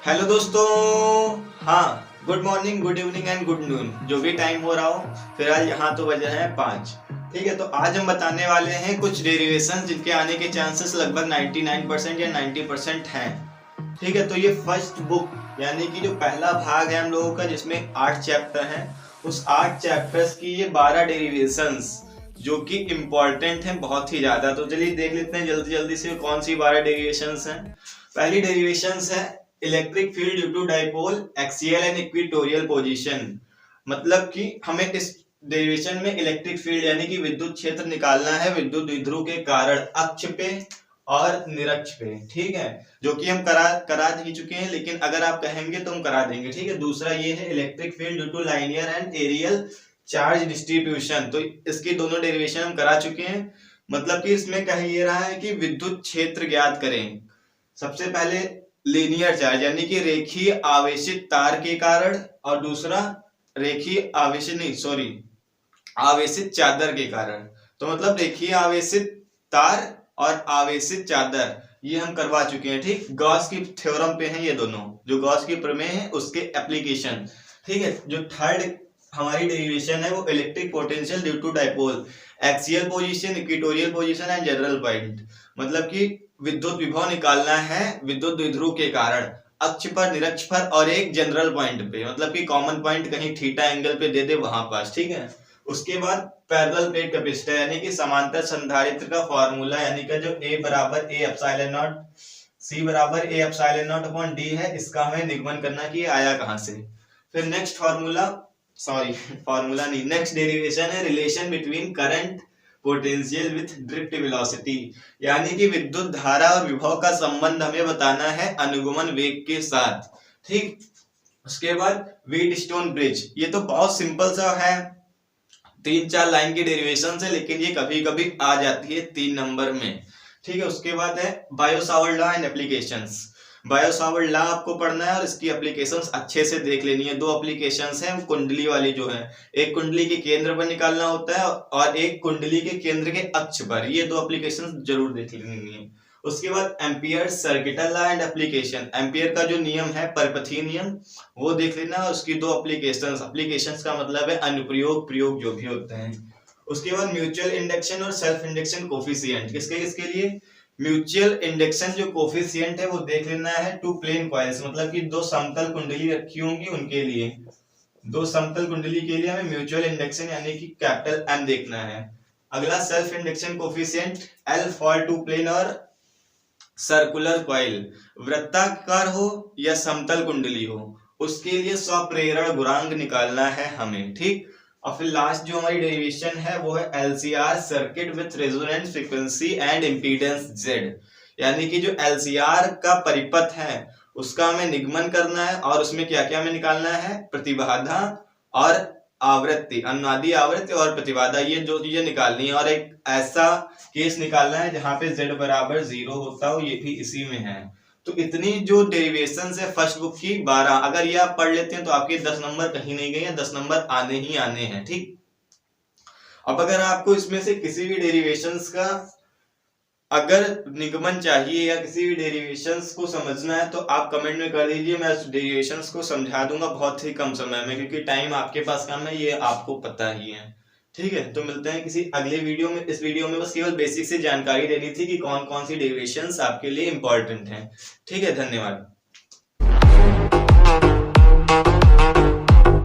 Hello दोस्तों। हाँ, good morning, good evening and good noon, जो भी टाइम हो रहा हो। फिलहाल यहाँ तो बजे हैं 5। ठीक है, तो आज हम बताने वाले हैं कुछ डेरिवेशन जिनके आने के चांसेस लगभग 99% या 90% हैं। ठीक है, तो ये फर्स्ट बुक यानी कि जो पहला भाग है हम लोगों का, जिसमें 8 चैप्टर हैं, उस 8 चैप्टर्स की ये 12 डेरिवेशंस जो कि इम्पोर्टेंट हैं बहुत ही ज्यादा। तो चलिए देख लेते हैं जल्दी जल्दी से कौन सी 12 डेरिवेशंस हैं। पहली डेरिवेशंस है electric field due to dipole axial and equatorial position. मतलब कि हमें इस डेरिवेशन में इलेक्ट्रिक फील्ड यानी कि विद्युत क्षेत्र निकालना है विद्युत द्विध्रुव के कारण अक्ष पे और निरक्ष पे। ठीक है, जो कि हम करा ही चुके हैं, लेकिन अगर आप कहेंगे तो हम करा देंगे। ठीक है, दूसरा ये है electric field due to linear and areal charge distribution. तो इसकी दोनों डेरिवेशन हम करा चुके हैं। मतलब कि इसमें कह ये रहा है कि विद्युत क्षेत्र ज्ञात करें। सबसे पहले लीनियर चार्ज यानी कि रेखीय आवेशित तार के कारण, और दूसरा रेखीय आवेशित चादर के कारण। तो मतलब रेखीय आवेशित तार और आवेशित चादर ये हम करवा चुके हैं। ठीक, गॉस की थ्योरम पे हैं ये दोनों, जो गॉस की प्रमेय है उसके एप्लीकेशन। ठीक है, जो थर्ड हमारी डेरिवेशन है वो electric potential due to dipole axial position, equatorial position and general point. मतलब कि विद्युत विभव निकालना है विद्युत द्विध्रुव के कारण अक्ष पर, निरक्ष पर और एक जनरल पॉइंट पे। मतलब कि कॉमन पॉइंट कहीं थीटा एंगल पे दे दे वहां पास। ठीक है, उसके बाद पैरेलल प्लेट कैपेसिटर यानी कि समांतर संधारित्र का फॉर्मूला, यानी कि जो A बराबर A एप्सिलॉन नॉट, C बराबर A epsilon not upon D है, इसका हमें निगमन करना कि आया कहां से। फिर नेक्स्ट फॉर्मूला नहीं, नेक्स्ट डेरिवेशन है relation between current potential with drift velocity, यानी कि विद्युत धारा और विभव का संबंध हमें बताना है अनुगमन वेग के साथ। ठीक, उसके बाद व्हीटस्टोन ब्रिज, ये तो बहुत सिंपल सा है, 3-4 लाइन की डेरिवेशन है, लेकिन ये कभी कभी आ जाती है 3 नंबर में। ठीक है, उसके बाद है Biot-Savart law and applications. Biot-Savart law आपको पढ़ना है और इसकी एप्लीकेशंस अच्छे से देख लेनी है। 2 एप्लीकेशंस हैं, कुंडली वाली जो है, एक कुंडली के केंद्र पर निकालना होता है और एक कुंडली के केंद्र के अक्ष पर। ये 2 एप्लीकेशंस जरूर देख लेनी है। उसके बाद ampere circuital law and application, ampere का जो नियम है परपथीय नियम, वो देख लेना। उसकी 2 एप्लीकेशंस का मतलब है अनुप्रयोग, प्रयोग जो भी होते हैं। उसके बाद म्यूचुअल इंडक्शन और सेल्फ इंडक्शन कोफिशिएंट, किसके लिए म्यूचुअल इंडक्शन जो कोफिशिएंट है वो देख लेना है टू प्लेन कॉइल्स, मतलब कि 2 समतल कुंडली रखी होंगी उनके लिए। 2 समतल कुंडली के लिए हमें म्यूचुअल इंडक्शन यानी कि कैपिटल M देखना है। अगला self induction coefficient L for two plane और सर्कुलर कॉइल, वृत्ताकार हो या समतल कुंडली हो, उसके लिए स्वप्रेरण गुणांक निकालना है हमें। ठीक, और फिर लास्ट जो हमारी डेरिवेशन है वो है LCR circuit with resonance frequency and impedance Z, यानी कि जो एलसीआर का परिपथ है उसका हमें निगमन करना है, और उसमें क्या क्या हमें निकालना है, प्रतिबाधा और आवृत्ति, अनुनादी आवृत्ति और प्रतिबाधा, ये जो चीजें निकालनी है। और एक ऐसा केस निकालना है जहां पे Z बराबर 0 होता हो, ये भी इसी में है। तो इतनी जो डेरिवेशंस है फर्स्ट बुक की 12, अगर ये आप पढ़ लेते हैं तो आपके 10 नंबर कहीं नहीं गए हैं, 10 नंबर आने ही आने हैं। ठीक, अब अगर आपको इसमें से किसी भी डेरिवेशंस का अगर निगमन चाहिए या किसी भी डेरिवेशंस को समझना है तो आप कमेंट में कर दीजिए, मैं उस डेरिवेशंस को समझा दूंगा बहुत ही कम समय में, क्योंकि टाइम आपके पास कम है, ये आपको पता ही है। ठीक है, तो मिलते हैं किसी अगले वीडियो में। इस वीडियो में बस केवल बेसिक से जानकारी देनी थी कि कौन कौन सी डेरिवेशंस आपके लिए इंपॉर्टेंट हैं। ठीक है, धन्यवाद।